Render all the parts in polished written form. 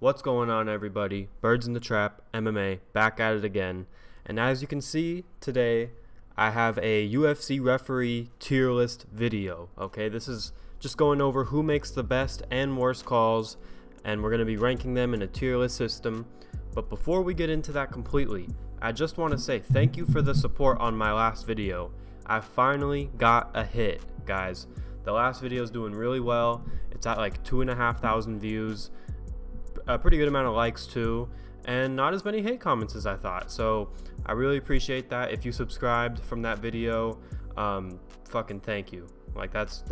What's going on, everybody? Birds in the Trap, MMA, back at it again. And as you can see today, I have a UFC referee tier list video. Okay, this is just going over who makes the best and worst calls, and we're going to be ranking them in a tier list system. But before we get into that completely, I just want to say thank you for the support on my last video. I finally got a hit, guys. The last video is doing really well. It's at like 2,500 views. A pretty good amount of likes too, and not as many hate comments as I thought, so I really appreciate that. If you subscribed from that video, fucking thank you. Like that's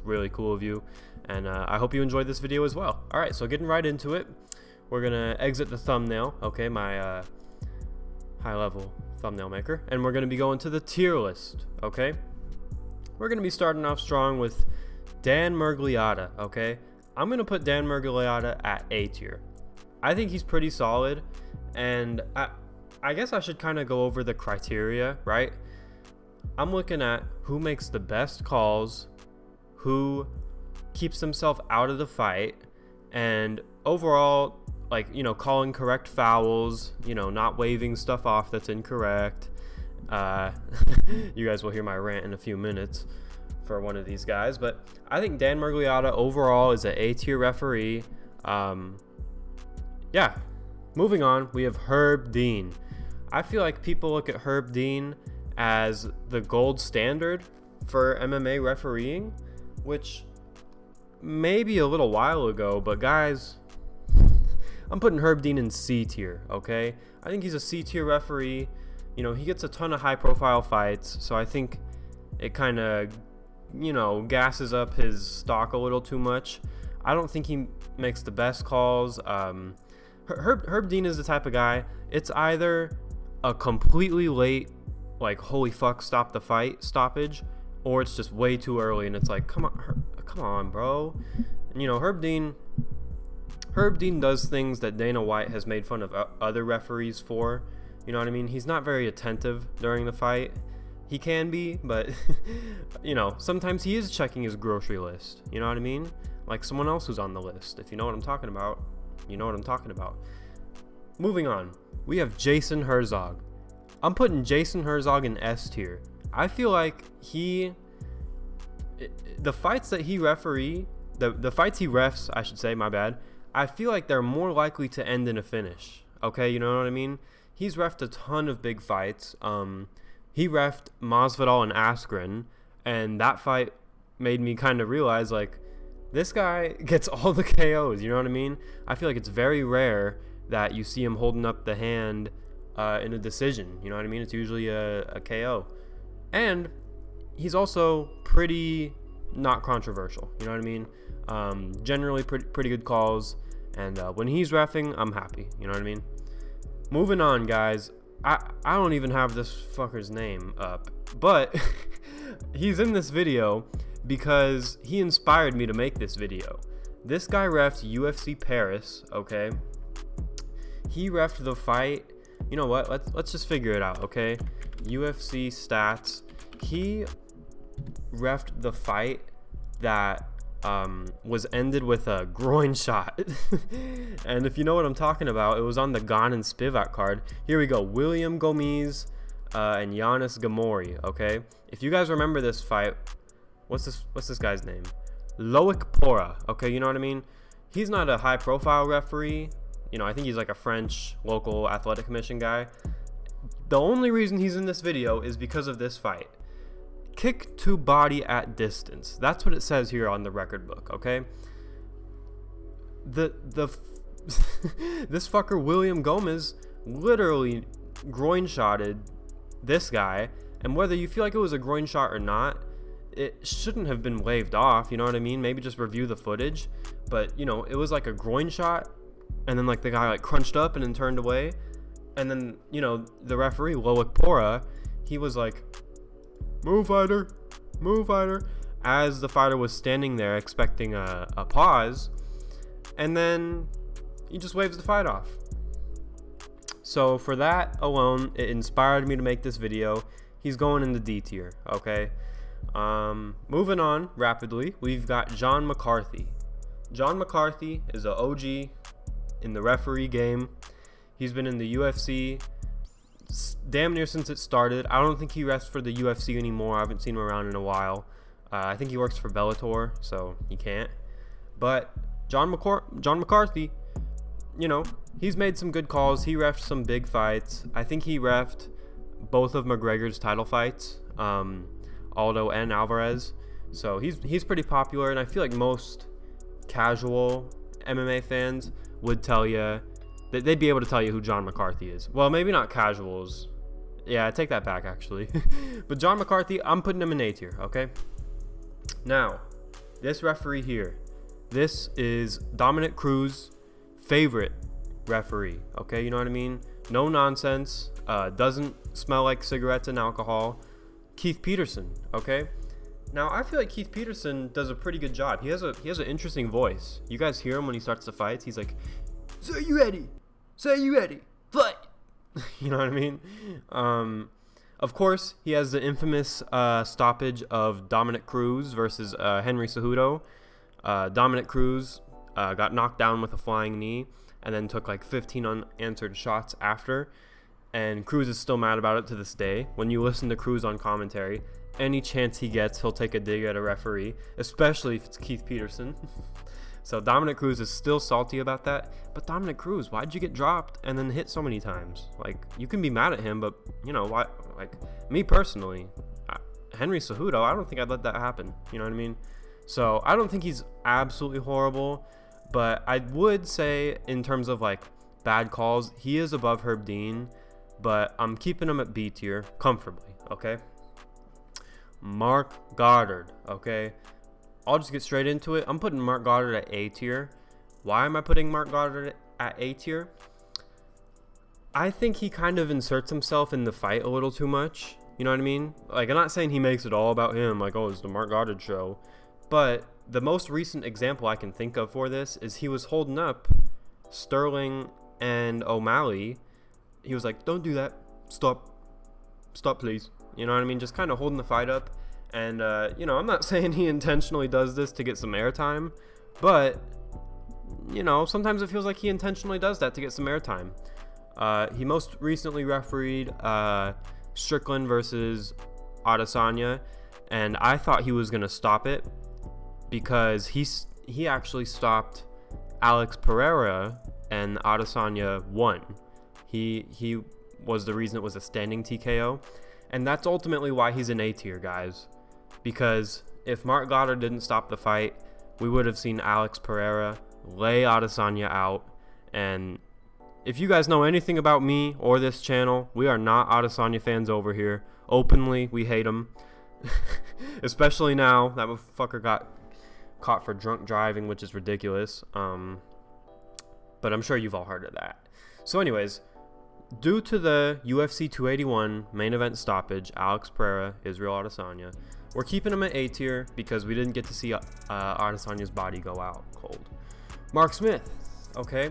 really cool of you, and I hope you enjoyed this video as well. Alright, so getting right into it, we're gonna exit the thumbnail, okay, my high level thumbnail maker, and we're gonna be going to the tier list. Okay, we're gonna be starting off strong with Dan Miragliotta. Okay, I'm going to put Dan Miragliotta at A tier. I think he's pretty solid, and I guess I should kind of go over the criteria, right? I'm looking at who makes the best calls, who keeps himself out of the fight, and overall, like, you know, calling correct fouls, you know, not waving stuff off that's incorrect. You guys will hear my rant in a few minutes for one of these guys, but I think Dan Miragliotta overall is an A tier referee. Yeah, moving on, we have Herb Dean. I feel like people look at Herb Dean as the gold standard for MMA refereeing, which maybe a little while ago, but guys, I'm putting Herb Dean in C tier. Okay, I think he's a C tier referee. You know, he gets a ton of high profile fights, so I think it kind of, you know, gasses up his stock a little too much. I don't think he makes the best calls. Herb Dean is the type of guy, it's either a completely late, like, holy fuck, stop the fight stoppage, or it's just way too early and it's like, come on, bro. And, you know, Herb Dean does things that Dana White has made fun of other referees for. You know what I mean? He's not very attentive during the fight. He can be, but you know, sometimes he is checking his grocery list. You know what I mean? Like someone else who's on the list. If you know what I'm talking about, you know what I'm talking about. Moving on, we have Jason Herzog. I'm putting Jason Herzog in S tier. I feel like the fights that he referee, the fights he refs, I should say, my bad, I feel like they're more likely to end in a finish. Okay, you know what I mean? He's refed a ton of big fights. He refed Masvidal and Askren, and that fight made me kind of realize, like, this guy gets all the KOs, you know what I mean? I feel like it's very rare that you see him holding up the hand in a decision, you know what I mean? It's usually a KO. And he's also pretty not controversial, you know what I mean? Generally pretty good calls, and when he's reffing, I'm happy, you know what I mean? Moving on, guys. I don't even have this fucker's name up, but he's in this video because he inspired me to make this video. This guy refed UFC Paris, okay? He refed the fight. You know what? Let's just figure it out, okay? UFC stats. He refed the fight that was ended with a groin shot. And if you know what I'm talking about, it was on the Gon and Spivak card. Here we go. William Gomes and Giannis Gamori. Okay, if you guys remember this fight, what's this guy's name? Loik Pora. Okay, you know what I mean? He's not a high profile referee. You know, I think he's like a French local athletic commission guy. The only reason he's in this video is because of this fight. Kick to body at distance. That's what it says here on the record book, okay? This fucker William Gomes literally groin shotted this guy, and whether you feel like it was a groin shot or not, it shouldn't have been waved off, you know what I mean? Maybe just review the footage, but you know, it was like a groin shot, and then like the guy like crunched up and then turned away, and then, you know, the referee Loik Pora, he was like, move fighter, as the fighter was standing there expecting a pause, and then he just waves the fight off. So for that alone, it inspired me to make this video. He's going in the D tier, okay? Moving on rapidly, we've got John McCarthy. John McCarthy is an OG in the referee game. He's been in the UFC damn near since it started. I don't think he refs for the UFC anymore. I haven't seen him around in a while. I think he works for Bellator, so he can't. But John McCarthy, you know, he's made some good calls. He refed some big fights. I think he refed both of McGregor's title fights, Aldo and Alvarez. So he's pretty popular, and I feel like most casual MMA fans would tell you that they'd be able to tell you who John McCarthy is. Well, maybe not casuals. Yeah, I take that back, actually. But John McCarthy, I'm putting him in A tier, okay? Now, this referee here, this is Dominic Cruz's favorite referee, okay? You know what I mean? No nonsense. Doesn't smell like cigarettes and alcohol. Keith Peterson, okay? Now, I feel like Keith Peterson does a pretty good job. He has an interesting voice. You guys hear him when he starts the fights. He's like, "So you ready? So you ready? Fight!" You know what I mean? Of course, he has the infamous stoppage of Dominic Cruz versus Henry Cejudo. Dominic Cruz got knocked down with a flying knee and then took like 15 unanswered shots after. And Cruz is still mad about it to this day. When you listen to Cruz on commentary, any chance he gets, he'll take a dig at a referee, especially if it's Keith Peterson. So Dominic Cruz is still salty about that. But Dominic Cruz, why'd you get dropped and then hit so many times? Like, you can be mad at him, but, you know, why? Like, me personally, Henry Cejudo, I don't think I'd let that happen. You know what I mean? So I don't think he's absolutely horrible, but I would say in terms of, like, bad calls, he is above Herb Dean, but I'm keeping him at B tier comfortably, okay? Mark Goddard, okay? I'll just get straight into it. I'm putting Mark Goddard at A tier. Why am I putting Mark Goddard at A tier? I think he kind of inserts himself in the fight a little too much. You know what I mean? Like, I'm not saying he makes it all about him, like, oh, it's the Mark Goddard show. But the most recent example I can think of for this is he was holding up Sterling and O'Malley. He was like, "Don't do that. Stop, please." You know what I mean? Just kind of holding the fight up. And, you know, I'm not saying he intentionally does this to get some airtime, but, you know, sometimes it feels like he intentionally does that to get some airtime. He most recently refereed Strickland versus Adesanya, and I thought he was going to stop it because he actually stopped Alex Pereira, and Adesanya won. He was the reason it was a standing TKO. And that's ultimately why he's an A tier, guys. Because if Mark Goddard didn't stop the fight, we would have seen Alex Pereira lay Adesanya out. And if you guys know anything about me or this channel, we are not Adesanya fans over here. Openly, we hate him. Especially now. That motherfucker got caught for drunk driving, which is ridiculous. But I'm sure you've all heard of that. So anyways, due to the UFC 281 main event stoppage, Alex Pereira, Israel Adesanya, we're keeping him at A tier because we didn't get to see Adesanya's body go out cold. Mark Smith, okay?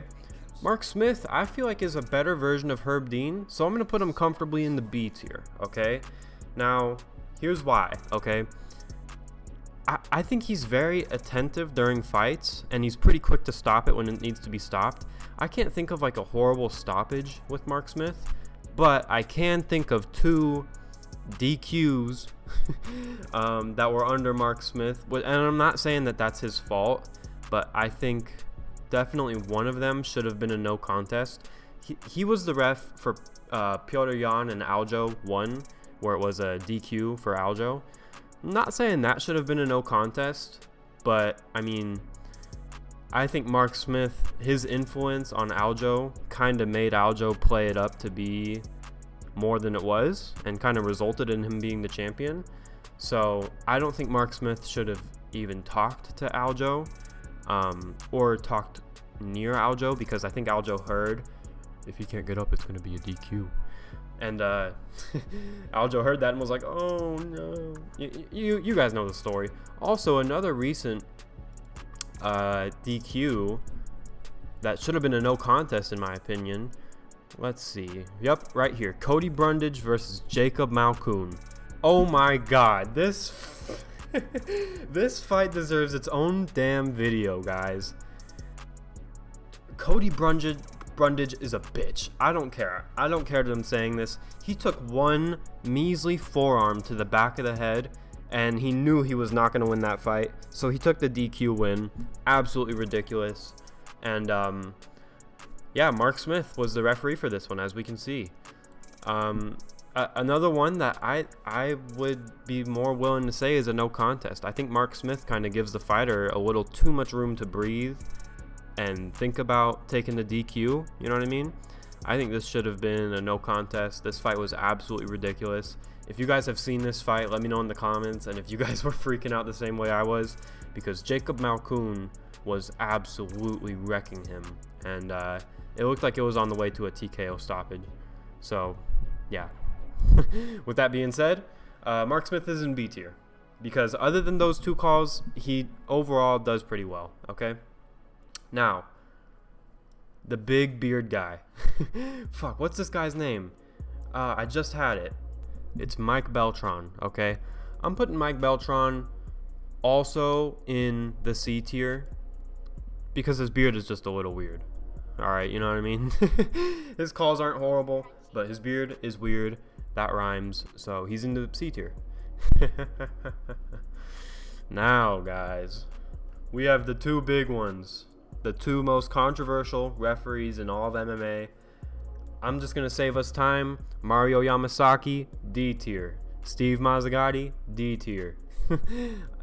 Mark Smith, I feel like is a better version of Herb Dean, so I'm going to put him comfortably in the B tier, okay? Now, here's why, okay? I think he's very attentive during fights, and he's pretty quick to stop it when it needs to be stopped. I can't think of like a horrible stoppage with Mark Smith, but I can think of 2 DQs that were under Mark Smith. And I'm not saying that that's his fault, but I think definitely one of them should have been a no contest. He was the ref for Petr Yan and Aljo 1, where it was a DQ for Aljo. I'm not saying that should have been a no contest, but I mean, I think Mark Smith, his influence on Aljo kind of made Aljo play it up to be more than it was and kind of resulted in him being the champion. So I don't think Mark Smith should have even talked to Aljo or talked near Aljo, because I think Aljo heard, if you can't get up, it's going to be a DQ. And Aljo heard that and was like, "Oh no." You guys know the story. Also, another recent DQ that should have been a no contest in my opinion. Let's see. Yep, right here. Cody Brundage versus Jacob Malkoun. Oh my god. This fight deserves its own damn video, guys. Cody Brundage is a bitch. I don't care that I'm saying this. He took one measly forearm to the back of the head, and he knew he was not going to win that fight, so he took the DQ win. Absolutely ridiculous. And yeah, Mark Smith was the referee for this one, as we can see. Another one that I would be more willing to say is a no contest. I think Mark Smith kind of gives the fighter a little too much room to breathe and think about taking the DQ. You know what I mean? I think this should have been a no contest. This fight was absolutely ridiculous. If you guys have seen this fight, let me know in the comments, and if you guys were freaking out the same way I was, because Jacob Malkoun was absolutely wrecking him, and it looked like it was on the way to a TKO stoppage. So yeah. With that being said, Mark Smith is in B tier, because other than those two calls, he overall does pretty well. Okay, now the big beard guy. Fuck, what's this guy's name? I just had it. It's Mike Beltran. Okay, I'm putting Mike Beltran also in the C tier because his beard is just a little weird. All right, you know what I mean? His calls aren't horrible, but his beard is weird. That rhymes, so he's in the C tier. Now, guys, we have the two big ones, the two most controversial referees in all of MMA. I'm just going to save us time. Mario Yamasaki, D tier. Steve Mazzagatti, D tier.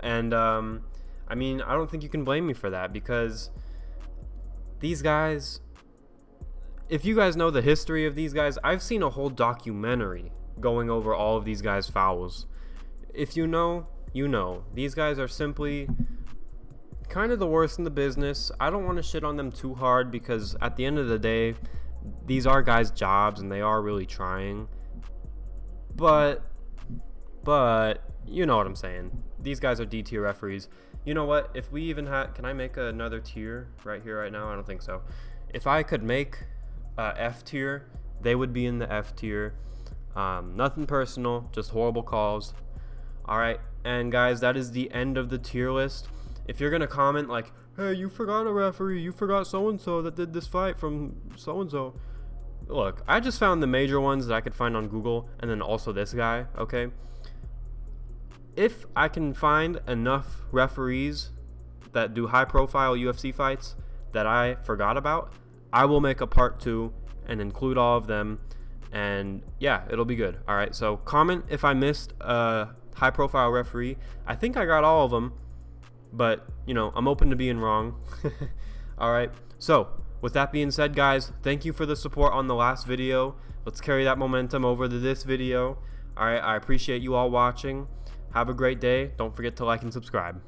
And, I mean, I don't think you can blame me for that, because these guys, if you guys know the history of these guys, I've seen a whole documentary going over all of these guys' fouls. If you know, you know. These guys are simply kind of the worst in the business. I don't want to shit on them too hard, because at the end of the day, these are guys' jobs and they are really trying. But you know what I'm saying. These guys are D tier referees. You know what? If we even had, can I make another tier right here, right now? I don't think so. If I could make F tier, they would be in the F tier. Nothing personal, just horrible calls. Alright, and guys, that is the end of the tier list. If you're gonna comment like, hey, you forgot a referee, you forgot so-and-so that did this fight from so-and-so. Look, I just found the major ones that I could find on Google, and then also this guy, okay? If I can find enough referees that do high-profile UFC fights that I forgot about, I will make a part 2 and include all of them. And yeah, it'll be good. All right, so comment if I missed a high profile referee. I think I got all of them, but you know, I'm open to being wrong. All right, so with that being said, guys, thank you for the support on the last video. Let's carry that momentum over to this video. All right, I appreciate you all watching. Have a great day. Don't forget to like and subscribe.